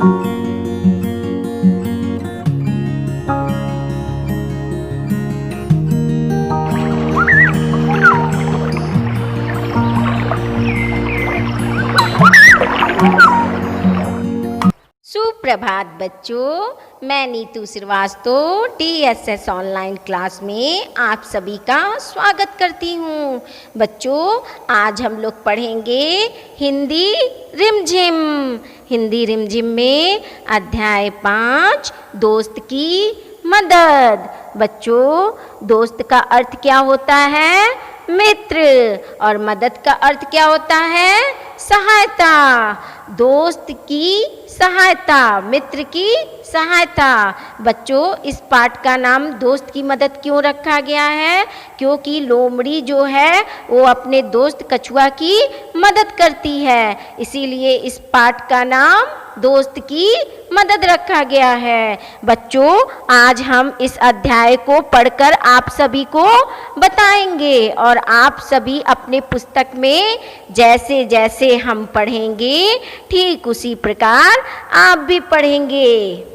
सुप्रभात बच्चों, मैं Neetu Srivastava TSS online class में आप सभी का स्वागत करती हूँ। बच्चों, आज हम लोग पढ़ेंगे हिंदी रिमझिम। हिंदी रिमझिम में अध्याय 5 दोस्त की मदद। बच्चों, दोस्त का अर्थ क्या होता है? मित्र। और मदद का अर्थ क्या होता है? सहायता। दोस्त की सहायता, मित्र की सहायता। बच्चों, इस पाठ का नाम दोस्त की मदद क्यों रखा गया है? क्योंकि लोमड़ी जो है वो अपने दोस्त कछुआ की मदद करती है, इसीलिए इस पाठ का नाम दोस्त की मदद रखा गया है। बच्चों, आज हम इस अध्याय को पढ़कर आप सभी को बताएंगे और आप सभी अपने पुस्तक में जैसे जैसे हम पढ़ेंगे ठीक उसी प्रकार आप भी पढ़ेंगे।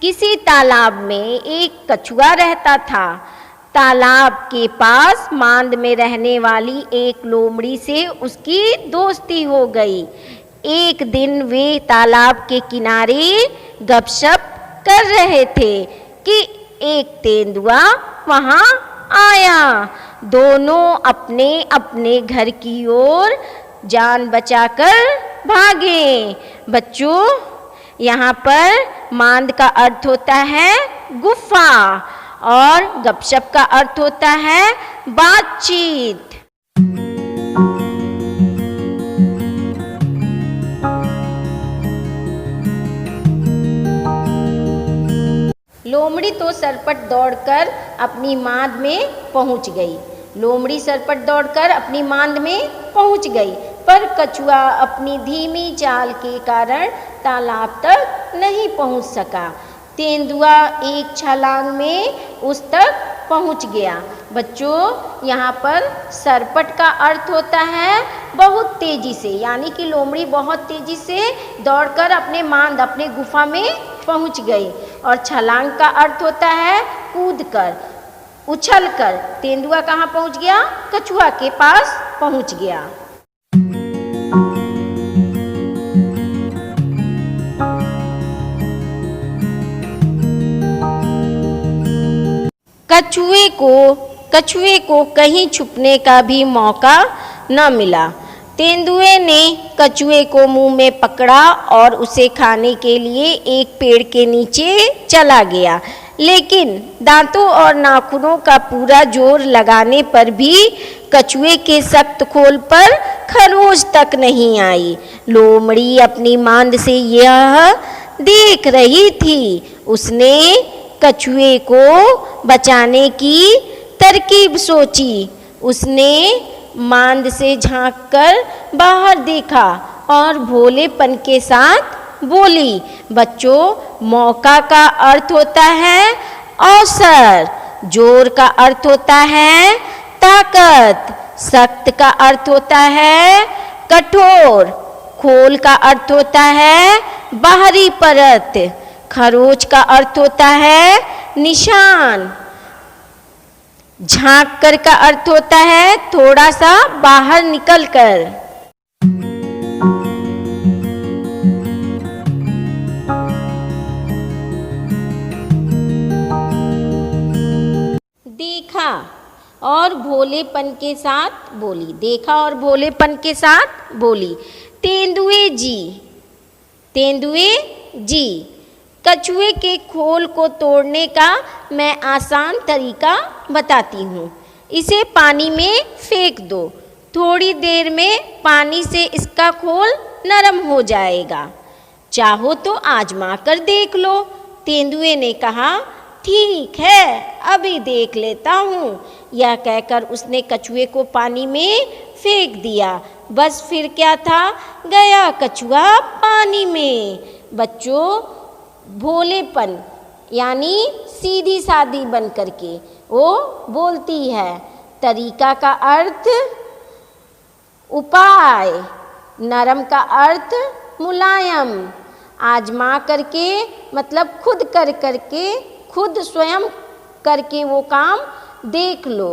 किसी तालाब में एक कछुआ रहता था। तालाब के पास मांद में रहने वाली एक लोमड़ी से उसकी दोस्ती हो गई। एक दिन वे तालाब के किनारे गपशप कर रहे थे कि एक तेंदुआ वहां आया। दोनों अपने अपने घर की ओर जान बचाकर भागे। बच्चों, यहाँ पर मांद का अर्थ होता है गुफा और गपशप का अर्थ होता है बातचीत। लोमड़ी तो सरपट दौड़कर अपनी मांद में पहुंच गई। लोमड़ी सरपट दौड़कर अपनी मांद में पहुंच गई, पर कछुआ अपनी धीमी चाल के कारण तालाब तक नहीं पहुंच सका। तेंदुआ एक छलांग में उस तक पहुंच गया। बच्चों, यहाँ पर सरपट का अर्थ होता है बहुत तेजी से, यानी कि लोमड़ी बहुत तेजी से दौड़कर अपने मांद, अपने गुफा में पहुंच गई। और छलांग का अर्थ होता है कूदकर, उछलकर। तेंदुआ कहाँ पहुंच गया? कछुआ के पास पहुंच गया। कछुए को कहीं छुपने का भी मौका न मिला। तेंदुए ने कछुए को मुंह में पकड़ा और उसे खाने के लिए एक पेड़ के नीचे चला गया, लेकिन दांतों और नाखूनों का पूरा जोर लगाने पर भी कछुए के सख्त खोल पर खरोंच तक नहीं आई। लोमड़ी अपनी मांद से यह देख रही थी। उसने कछुए को बचाने की तरकीब सोची। उसने मांद से झांककर बाहर देखा और भोलेपन के साथ बोली। बच्चों, मौका का अर्थ होता है अवसर, जोर का अर्थ होता है ताकत, सख्त का अर्थ होता है कठोर, खोल का अर्थ होता है बाहरी परत, खरोच का अर्थ होता है निशान, झांक कर का अर्थ होता है थोड़ा सा बाहर निकल कर। देखा और भोलेपन के साथ बोली। देखा और भोलेपन के साथ बोली, तेंदुए जी, कछुए के खोल को तोड़ने का मैं आसान तरीका बताती हूँ। इसे पानी में फेंक दो, थोड़ी देर में पानी से इसका खोल नरम हो जाएगा। चाहो तो आजमा कर देख लो। तेंदुए ने कहा, ठीक है, अभी देख लेता हूँ। यह कहकर उसने कछुए को पानी में फेंक दिया। बस फिर क्या था, गया कछुआ पानी में। बच्चों, भोलेपन यानी सीधी सादी बन करके वो बोलती है। तरीका का अर्थ उपाय, नरम का अर्थ मुलायम। आजमा करके मतलब खुद कर करके, खुद स्वयं करके वो काम देख लो।